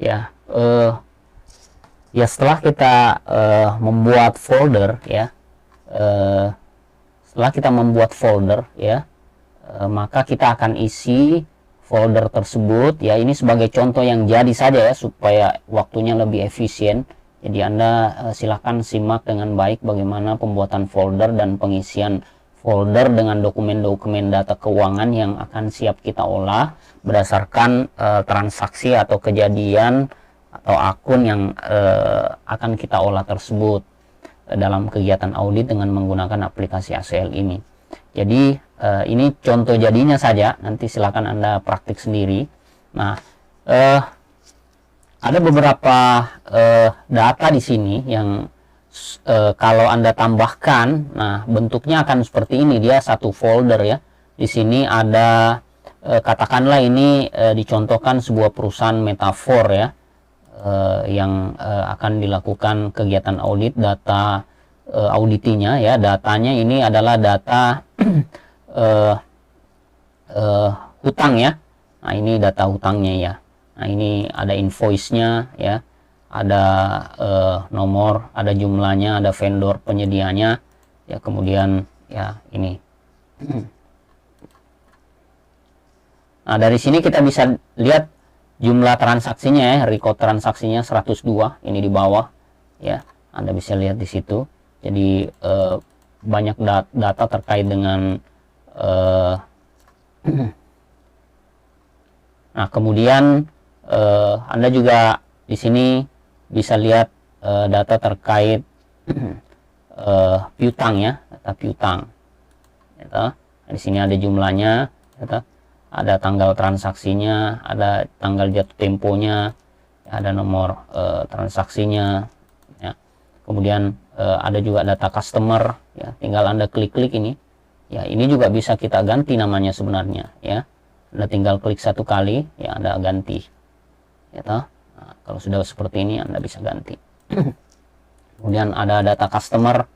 Ya, ya setelah kita membuat folder ya, setelah kita membuat folder ya, maka kita akan isi folder tersebut ya. Ini sebagai contoh yang jadi saja ya, supaya waktunya lebih efisien. Jadi Anda silahkan simak dengan baik bagaimana pembuatan folder dan pengisian folder dengan dokumen-dokumen data keuangan yang akan siap kita olah berdasarkan transaksi atau kejadian atau akun yang akan kita olah tersebut dalam kegiatan audit dengan menggunakan aplikasi ACL ini. Jadi ini contoh jadinya saja, nanti silakan Anda praktik sendiri. Nah, ada beberapa data di sini yang kalau Anda tambahkan, nah bentuknya akan seperti ini, dia satu folder ya. Di sini ada katakanlah ini dicontohkan sebuah perusahaan metafor ya, yang akan dilakukan kegiatan audit. Data auditinya ya, datanya ini adalah data hutang ya. Nah ini data hutangnya ya. Nah ini ada invoice-nya ya, ada nomor, ada jumlahnya, ada vendor penyedianya ya, kemudian ya ini. Nah dari sini kita bisa lihat jumlah transaksinya ya, record transaksinya 102, ini di bawah ya, Anda bisa lihat di situ. Jadi banyak data terkait dengan nah kemudian Anda juga di sini bisa lihat data terkait piutang ya, data piutang. Di sini ada jumlahnya, ada tanggal transaksinya, ada tanggal jatuh temponya, ada nomor transaksinya. Ya. Kemudian ada juga data customer. Ya, tinggal Anda klik-klik ini. Ya, ini juga bisa kita ganti namanya sebenarnya. Ya, Anda tinggal klik satu kali, ya Anda ganti. Ya, nah, kalau sudah seperti ini Anda bisa ganti. Kemudian ada data customer,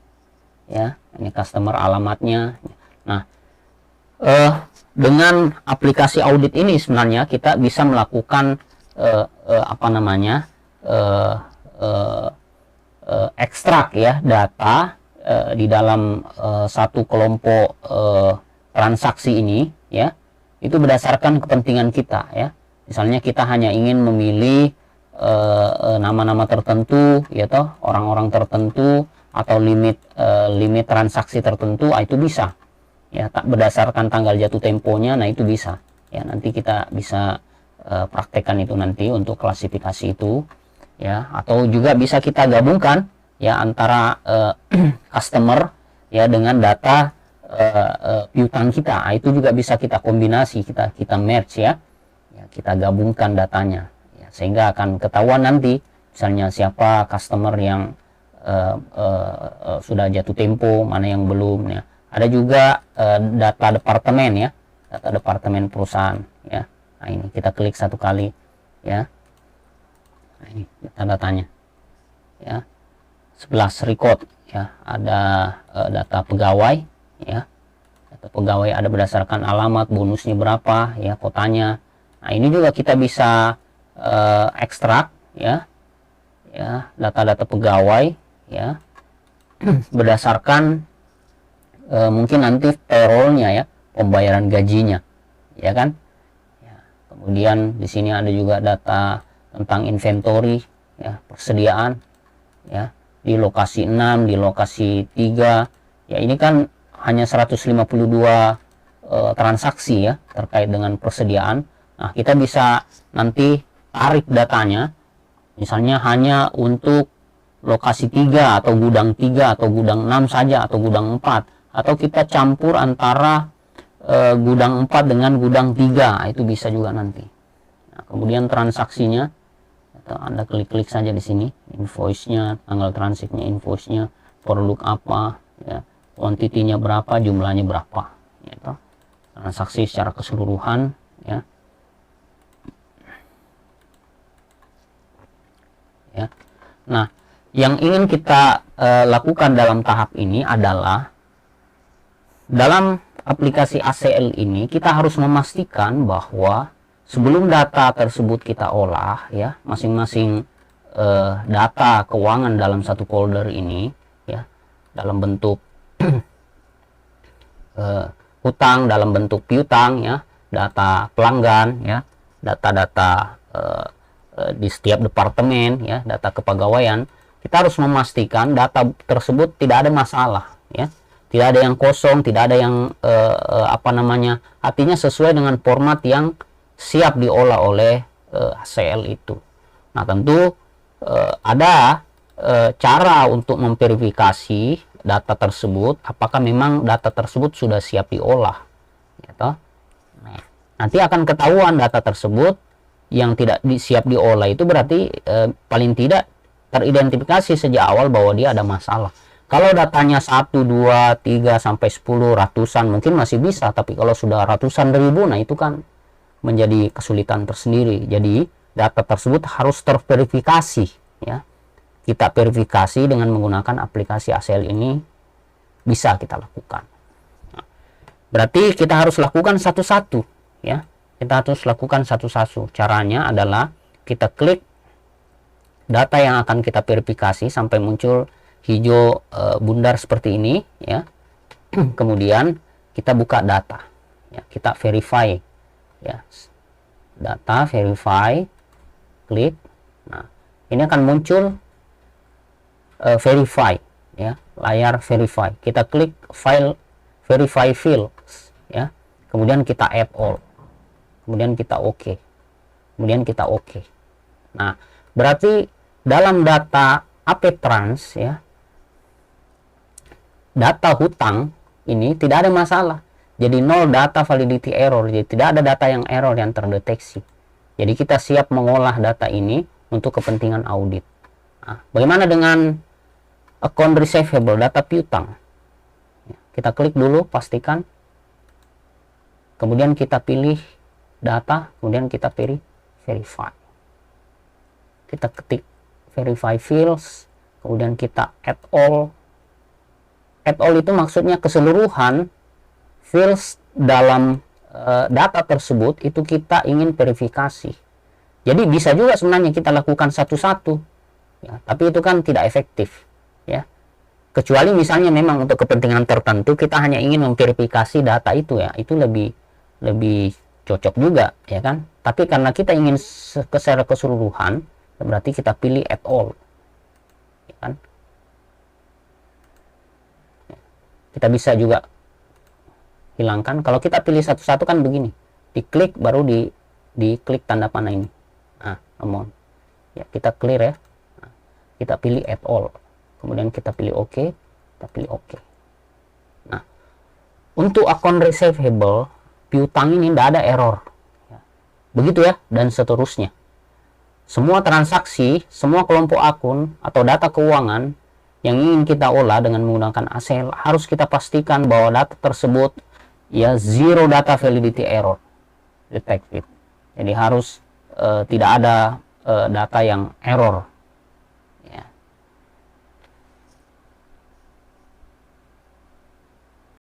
ya ini customer alamatnya. Nah dengan aplikasi audit ini sebenarnya kita bisa melakukan ekstrak ya data di dalam satu kelompok transaksi ini ya, itu berdasarkan kepentingan kita ya. Misalnya kita hanya ingin memilih nama-nama tertentu ya toh, orang-orang tertentu atau limit transaksi tertentu, itu bisa ya, berdasarkan tanggal jatuh temponya. Nah itu bisa ya, nanti kita bisa praktekkan itu nanti untuk klasifikasi itu ya. Atau juga bisa kita gabungkan ya antara customer ya dengan data piutang kita. Itu juga bisa kita kombinasi, kita merge ya, kita gabungkan datanya ya, sehingga akan ketahuan nanti misalnya siapa customer yang sudah jatuh tempo, mana yang belum ya. Ada juga data departemen ya, data departemen perusahaan ya. Nah ini kita klik satu kali ya. Nah ini data-datanya ya. 11 record ya, ada data pegawai ya. Data pegawai ada berdasarkan alamat, bonusnya berapa ya, kotanya. Nah ini juga kita bisa ekstrak ya, data-data pegawai ya, berdasarkan mungkin nanti payrollnya ya, pembayaran gajinya ya kan ya. Kemudian di sini ada juga data tentang inventory ya, persediaan ya, di lokasi 6, di lokasi 3 ya. Ini kan hanya 152 transaksi ya terkait dengan persediaan. Nah kita bisa nanti tarik datanya, misalnya hanya untuk lokasi 3 atau gudang 3 atau gudang 6 saja, atau gudang 4, atau kita campur antara gudang 4 dengan gudang 3, itu bisa juga nanti. Nah, kemudian transaksinya, atau Anda klik-klik saja di sini, invoice-nya, tanggal transitnya, invoice-nya, produk apa, ya, quantity-nya berapa, jumlahnya berapa, gitu. Transaksi secara keseluruhan, ya. Ya. Nah, yang ingin kita lakukan dalam tahap ini adalah dalam aplikasi ACL ini kita harus memastikan bahwa sebelum data tersebut kita olah ya, masing-masing data keuangan dalam satu folder ini ya, dalam bentuk hutang, dalam bentuk piutang ya, data pelanggan ya, data-data di setiap departemen ya, data kepegawaian, kita harus memastikan data tersebut tidak ada masalah ya, tidak ada yang kosong, tidak ada yang artinya sesuai dengan format yang siap diolah oleh ACL itu. Nah, tentu ada cara untuk memverifikasi data tersebut, apakah memang data tersebut sudah siap diolah gitu. Nah, nanti akan ketahuan data tersebut yang tidak siap diolah itu berarti paling tidak teridentifikasi sejak awal bahwa dia ada masalah. Kalau datanya 1, 2, 3 sampai 10 ratusan mungkin masih bisa, tapi kalau sudah ratusan ribu, nah itu kan menjadi kesulitan tersendiri. Jadi data tersebut harus terverifikasi ya. Kita verifikasi dengan menggunakan aplikasi ACL ini, bisa kita lakukan. Nah, berarti kita harus lakukan satu-satu ya. Kita harus lakukan satu-satu. Caranya adalah kita klik data yang akan kita verifikasi sampai muncul hijau bundar seperti ini ya. Kemudian kita buka data ya, kita verify ya, data verify, klik. Nah, ini akan muncul verify ya, layar verify. Kita klik file verify fields ya, kemudian kita add all, kemudian kita oke, kemudian kita oke. Nah, berarti dalam data AP-Trans ya, data hutang ini tidak ada masalah. Jadi nol data validity error. Jadi tidak ada data yang error yang terdeteksi. Jadi kita siap mengolah data ini untuk kepentingan audit. Nah, bagaimana dengan account receivable, data piutang? Kita klik dulu, pastikan. Kemudian kita pilih data, kemudian kita verify. Kita ketik verify fields, kemudian kita add all. Add all itu maksudnya keseluruhan fields dalam data tersebut itu kita ingin verifikasi. Jadi bisa juga sebenarnya kita lakukan satu-satu ya, tapi itu kan tidak efektif ya. Kecuali misalnya memang untuk kepentingan tertentu kita hanya ingin memverifikasi data itu ya, itu lebih cocok juga ya kan. Tapi karena kita ingin secara keseluruhan, berarti kita pilih add all ya kan. Kita bisa juga hilangkan. Kalau kita pilih satu-satu kan begini, diklik baru diklik tanda panah ini. Nah, amount ya, kita clear ya. Nah, kita pilih add all, kemudian kita pilih OK, kita pilih OK. Nah, untuk akun receivable piutang ini tidak ada error ya. Begitu ya, dan seterusnya. Semua transaksi, semua kelompok akun atau data keuangan yang ingin kita olah dengan menggunakan ACL harus kita pastikan bahwa data tersebut ya zero data validity error detected. Jadi harus tidak ada data yang error